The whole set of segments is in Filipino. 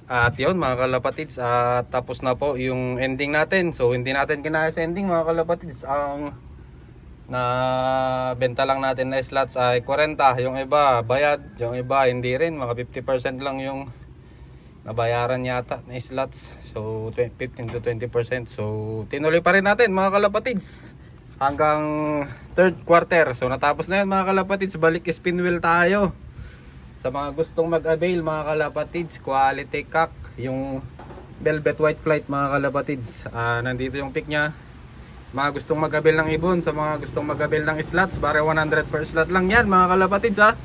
At yun mga kalapatids, tapos na po yung ending natin. So hindi natin kinaya sa ending mga kalapatids. Ang na benta lang natin na slots ay 40. Yung iba bayad, yung iba hindi rin. Mga 50% lang yung nabayaran yata na slots. So 15 to 20%. So tinuloy pa rin natin mga kalapatids hanggang third quarter. So natapos na yun mga kalapatids. Balik spin wheel tayo. Sa mga gustong mag-avail mga kalapatids, quality cock, yung velvet white flight mga kalapatids, nandito yung pic nya. Mga gustong mag-avail ng ibon, sa mga gustong mag-avail ng slots, bare 100 per slot lang yan mga kalapatids ha.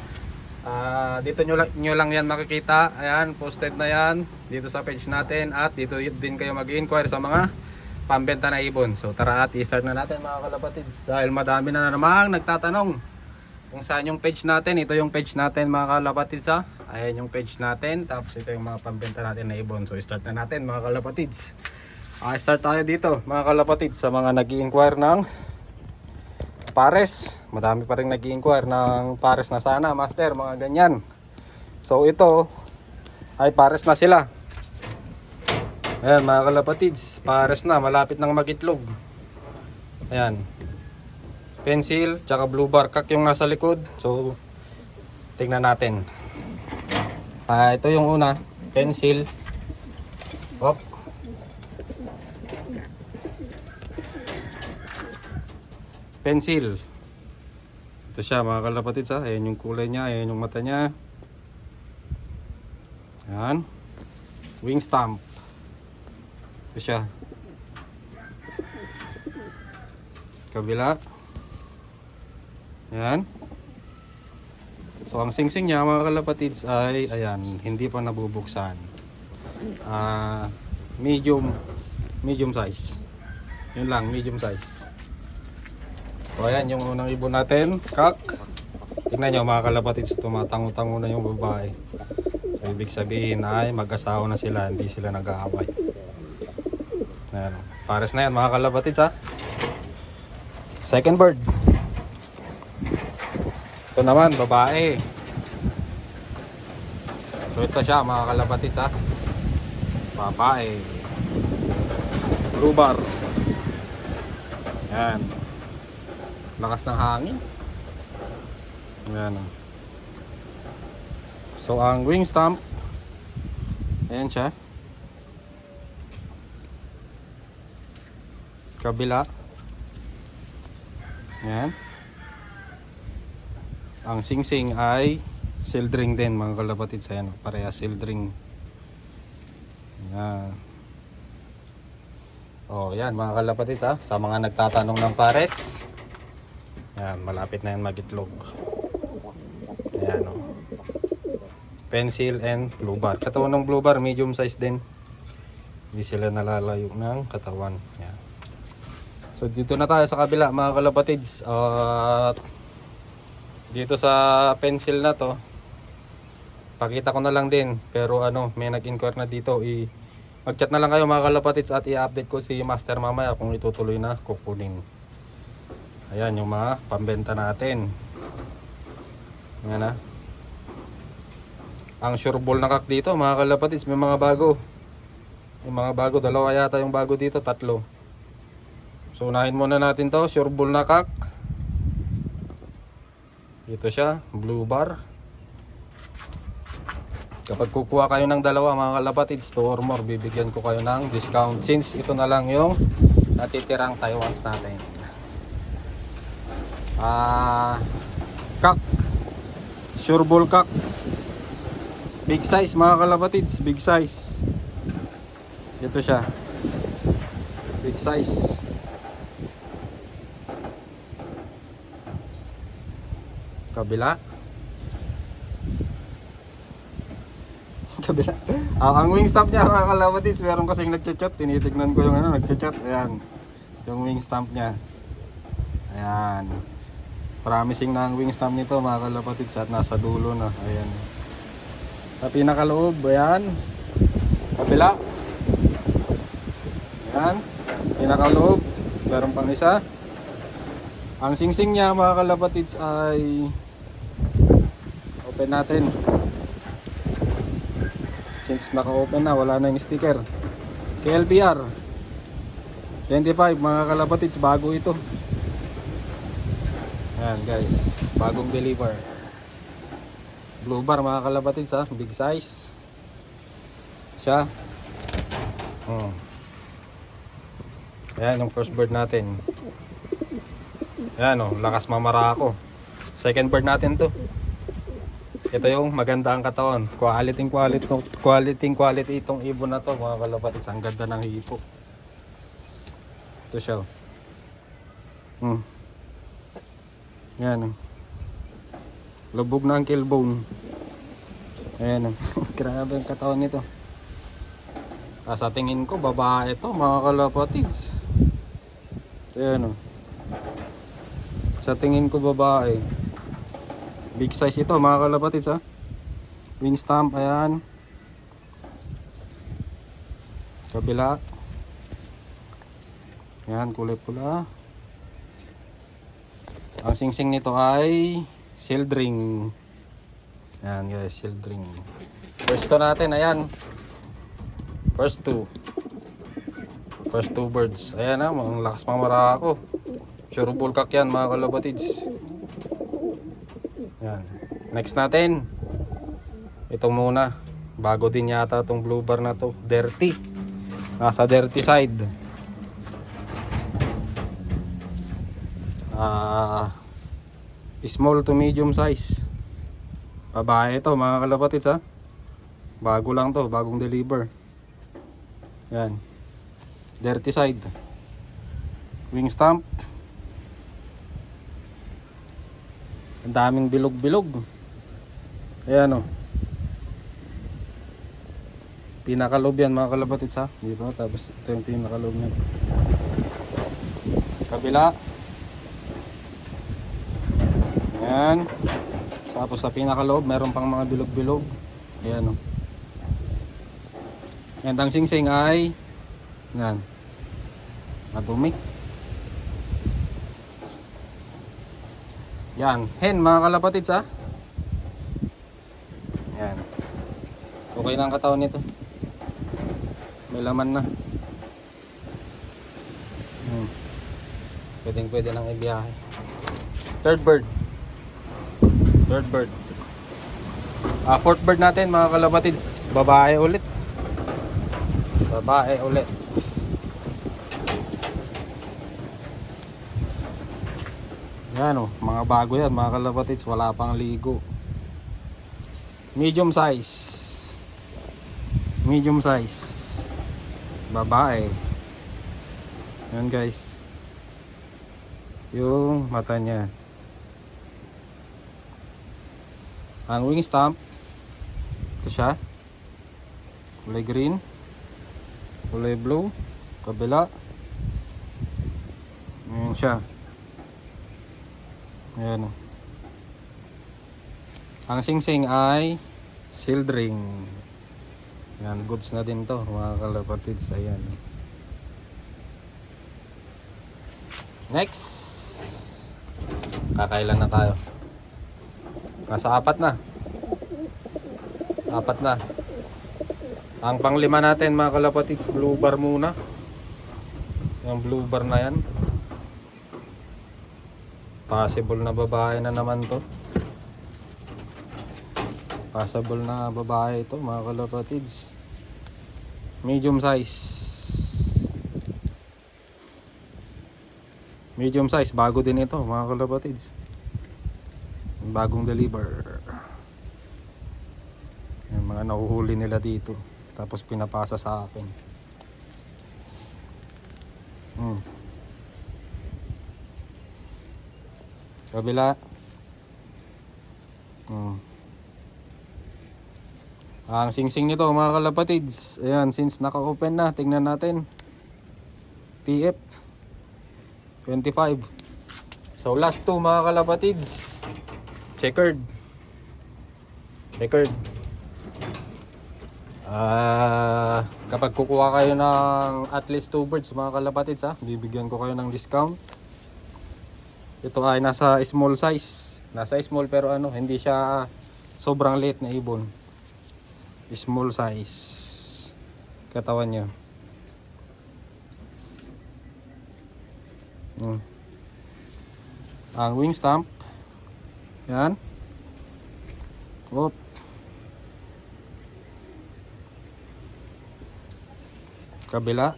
Dito nyo lang yan makikita. Ayan, posted na yan dito sa page natin. At dito din kayo mag-inquire sa mga pambenta na ibon. So tara at i-start na natin mga kalapatids, dahil madami na namang nagtatanong kung saan yung page natin. Ito yung page natin mga kalapatids ha. Ayan yung page natin. Tapos ito yung mga pambenta natin na ibon. So start na natin mga kalapatids. Start tayo dito mga kalapatids sa mga nag-i-inquire ng pares. Madami pa rin nag-i-inquire ng pares na sana master, mga ganyan. So ito ay pares na sila. Ayan mga kalapatids, pares na, malapit nang magitlog. Ayan, pencil tsaka blue bar cock yung nasa likod. So tingnan natin. Ito yung una, pencil. Hop. Pencil. Ito siya mga kalapatids ha. Ayan yung kulay niya, ayan yung mata niya. Ayan. Wing stamp. Ito siya. Kabila. Ayan. So ang singsing niya mga kalapatids ay ayan, hindi pa nabubuksan. Medium size. Yun lang, medium size. So ayan yung unang ibon natin, cock. Tingnan nyo mga kalapatids, tumatango-tango na yung babae. So ibig sabihin ay mag-asawa na sila, hindi sila nag-aaway. Ayan, pares na yan mga kalapatids ha. Second bird. Ito naman, babae. So ito siya mga kalapatids ha. Babae. Blue bar. Ayan. Lakas ng hangin. Ayan. So ang wing stamp, ayan siya. Kabila. Ayan. Ang singsing ay sealed ring din mga kalapatids. Ayan, pareha sealed ring. Ayan. Oh, yan mga kalapatids ha. Sa mga nagtatanong ng pares, ayan, malapit na yan magitlog. Ayan o. Pencil and blue bar. Katawan ng blue bar, medium size din. Hindi sila nalalayo ng katawan. Ayan. So dito na tayo sa kabila mga kalapatids. Dito sa pencil na to, pakita ko na lang din. Pero may nag-inquire na dito. Mag-chat na lang kayo mga kalapatids at i-update ko si master mamaya kung itutuloy na kukunin. Ayan yung mga pambenta natin. Ayan na. Ang sure ball na cock dito mga kalapatids, may mga bago. Yung mga bago, dalawa yata yung bago dito, tatlo. So unahin muna natin to, sure ball na cock. Dito siya, blue bar. Kapag kukuha kayo ng dalawa mga kalapatids, 2 or more, bibigyan ko kayo ng discount. Since ito na lang yung natitirang Taiwans natin. Cock, sure ball cock. Big size mga kalapatids, big size. Ito siya, big size. Kabila. Kabila. Ang wing stamp niya mga kalapatids, meron kasing nagchat-chat, tinitignan ko yung nagchat-chat. Ayan, yung wing stamp niya. Ayan, promising na ang wing stamp nito mga kalapatids, at nasa dulo na. Ayan, sa pinakaloob. Ayan, kabila. Ayan, pinakaloob, meron pang isa. Ang singsing niya mga kalapatids ay open natin. since naka-open na, wala na yung sticker. KLPR 25 mga kalapatids, bago ito. Ayan guys, bagong deliver. Blue bar mga kalapatids ha, big size siya. Ayan yung first bird natin. Ayan o, lakas mamara ako. Second bird natin to. Ito yung maganda ang katawan. Quality itong ibon na to mga kalapatids. Ang ganda ng hipo. Ito siya. Ayan o. Lubog na ang killbone. Ayan o. Grabe ang katawan nito. Sa tingin ko babae ito mga kalapatids. Ayan o. Sa tingin ko babae. Big size ito mga kalapatids ha. Wing stamp, ayan. Kabila. Ayan, kulay pula. Ang singsing nito ay sealed ring. Ayan guys, sealed ring. First to natin, ayan. First two birds. Ayan na, ang lakas mamara ako. Sure bulkak yan mga kalapatids. Ayan. Next natin, ito muna. Bago din yata itong blue bar na to. Dirty. Nasa dirty side. Small to medium size. Babae ito mga kalapatids ha. Bago lang to, bagong deliver. Yan. Dirty side. Wing stamp. Ang daming bilog-bilog. Ayan o. Pinakalob yan mga kalapatids ha. Dito, tapos ito yung pinakalob niya. Kabila. Ayan. Tapos sa pinakalob, meron pang mga bilog-bilog. Ayan o. Yan, ang singsing ay yan. Madumi. Yan, hen mga kalapatids ha. Yan. Okay na ang katawan nito. May laman na. Pwede nang ibiyahe. Third bird. Fourth bird natin mga kalapatids. Babae ulit. Yan o, mga bago yan mga kalapatids. Wala pang ligo. Medium size. Babae. Yan guys. Yung mata niya. Ang wing stamp. Ito siya. Kulay green. Kulay blue. Kabila. Ayan siya. Ayan. Ang singsing ay sealed ring. Ayan, goods na din to mga kalapatids. Ayan. Next. Kakailan na tayo. Nasa apat na. Ang panglima natin mga kalapatids, blue bar muna. Yung blue bar na yan. Possible na babae na naman to. Possible na babae ito mga kalapatids. Medium size, bago din ito mga kalapatids. Bagong deliver. Yung mga nahuhuli nila dito, tapos pinapasa sa akin. Kabila. Ang singsing nito mga kalapatids, ayan, since naka-open na, tingnan natin. TF 25. So last two mga kalapatids, checkered. Kapag kukuha kayo ng at least 2 birds mga kalapatids ha, bibigyan ko kayo ng discount. Ito ay nasa small size. Nasa small pero ano, hindi siya sobrang liit na ibon. Small size katawan niya. Ang wing stamp. Yan. Op. Kabila.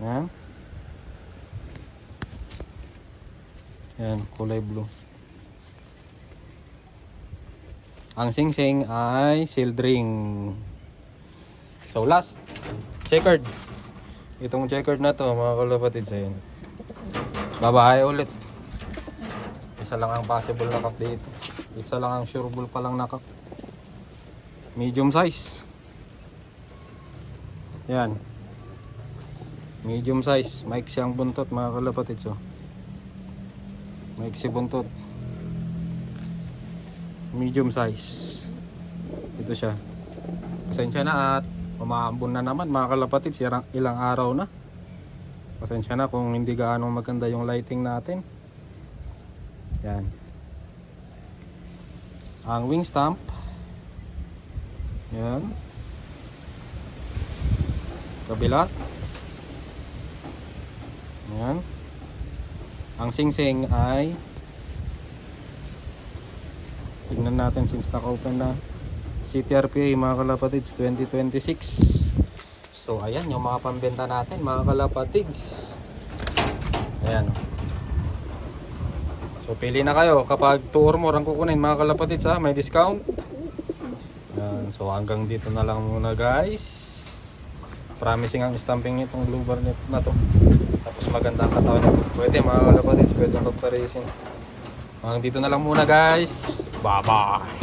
Yan. Yan, kulay blue. Ang singsing ay sealed ring. So last, checkered. Itong checkered na to mga kalapatid sa yun. Babae ulit. Isa lang ang possible na cup dito. Isa lang ang sureable pa lang na cup. Medium size. Yan. Medium size. Maiksi ang buntot mga kalapatid. So, maiksi buntot. Medium size. Ito siya. Pasensya na at umaambon na naman mga kalapatid. Ilang araw na. Pasensya na kung hindi gaano maganda yung lighting natin. Yan. Ang wing stamp. Yan. Kabila. Yan. Ang singsing ay tignan natin since naka-open na. CTRPA mga kalapatids 2026. So ayan yung mga pambenta natin mga kalapatids. Ayan. So pili na kayo kapag 2 or more ang kukunin mga kalapatids ha, may discount. Ayan. So hanggang dito na lang muna guys. Promising ang stamping nitong blue bar na to. Tapos maganda ang katawan nito. Pwede mga kalapatids, pwede magpa-racing. Hanggang dito na lang muna guys. Bye bye.